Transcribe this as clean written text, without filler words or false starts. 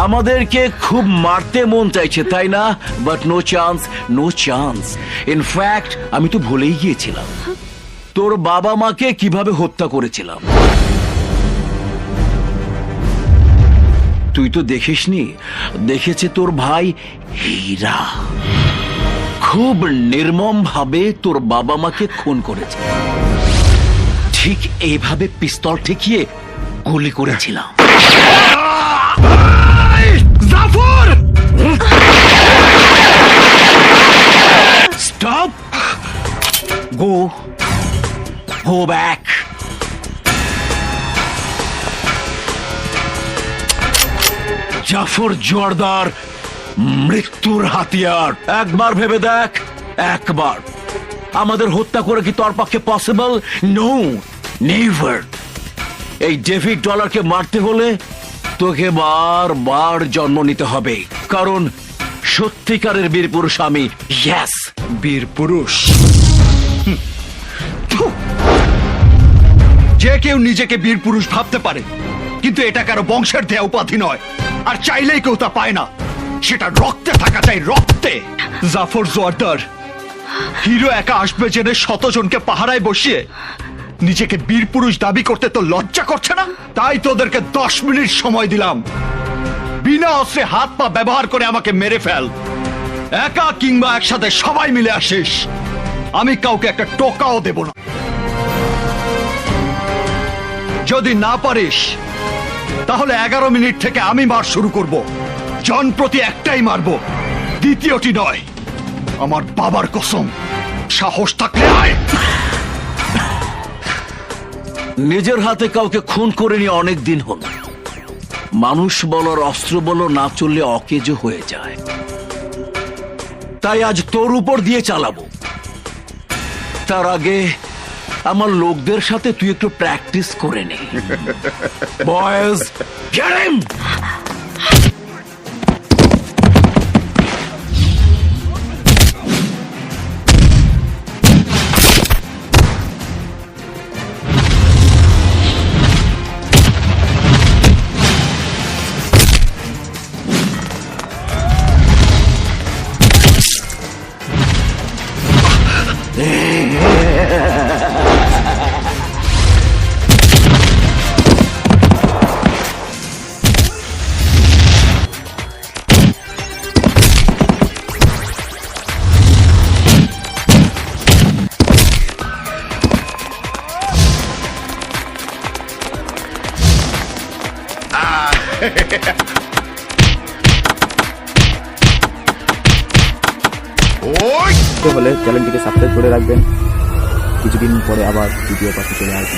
আমাদেরকে খুব মারতে মন চাইছে, তাই না? But no chance, no chance. In fact আমি তো ভুলেই গিয়েছিলাম তোর বাবা মাকে কিভাবে হত্যা করেছিলাম। তুই তো দেখিসনি, দেখেছে তোর ভাই হীরা খুব নির্মম ভাবে তোর বাবা মাকে খুন করেছে। ঠিক এইভাবে পিস্তল ঠেকিয়ে গুলি করেছিলাম। Jafar! Stop! Go back. Jafar Joardar মৃত্যুর হাতিয়ার। একবার ভেবে দেখ, একবার। আমাদের হত্যা করে কি তোর পক্ষে পসিবল? No, never. এই ডেভিড ডলারকে মারতে হলে তোকে বারবার জন্ম নিতে হবে, কারণ সত্যিকারের বীর পুরুষ আমি। ইয়েস, বীর পুরুষ। যে কেউ নিজেকে বীর পুরুষ ভাবতে পারে, কিন্তু এটা কারো বংশের দেয়া উপাধি নয়, আর চাইলেই কেউ তা পায় না। সেটা রক্তে থাকা চাই, রক্তে। জাফর জোয়ারদার হিরো একা আসবে জেনে শতজনকে পাহারায় বসিয়ে নিজেকে বীর পুরুষ দাবি করতে তো লজ্জা করছে না? তাই তোদেরকে 10 মিনিট সময় দিলাম। বিনা অস্ত্রে হাত পা ব্যবহার করে আমাকে মেরে ফেল। একা কিংবা একসাথে সবাই মিলে আসিস, আমি কাউকে একটা টোকাও দেব না। যদি না পারিস তাহলে 11 মিনিট থেকে আমি মার শুরু করব। জন প্রতি একটাই মারবো, দ্বিতীয়টি নয়। আমার বাবার কসম, সাহস থাকলে আয়। নিজের হাতে কাউকে খুন করে নিয়ে অনেক দিন হল। মানুষ বলো অস্ত্র বলো না চললে অকেজো হয়ে যায়। তাই আজ তোর উপর দিয়ে চালাবো। তার আগে আমার লোকদের সাথে তুই একটু প্র্যাকটিস করে নে। Boys, get him! হলে চ্যানেলটিকে সাবস্ক্রাইব করে রাখবেন। কিছুদিন পরে আবার ভিডিও পাশে চলে আসবে।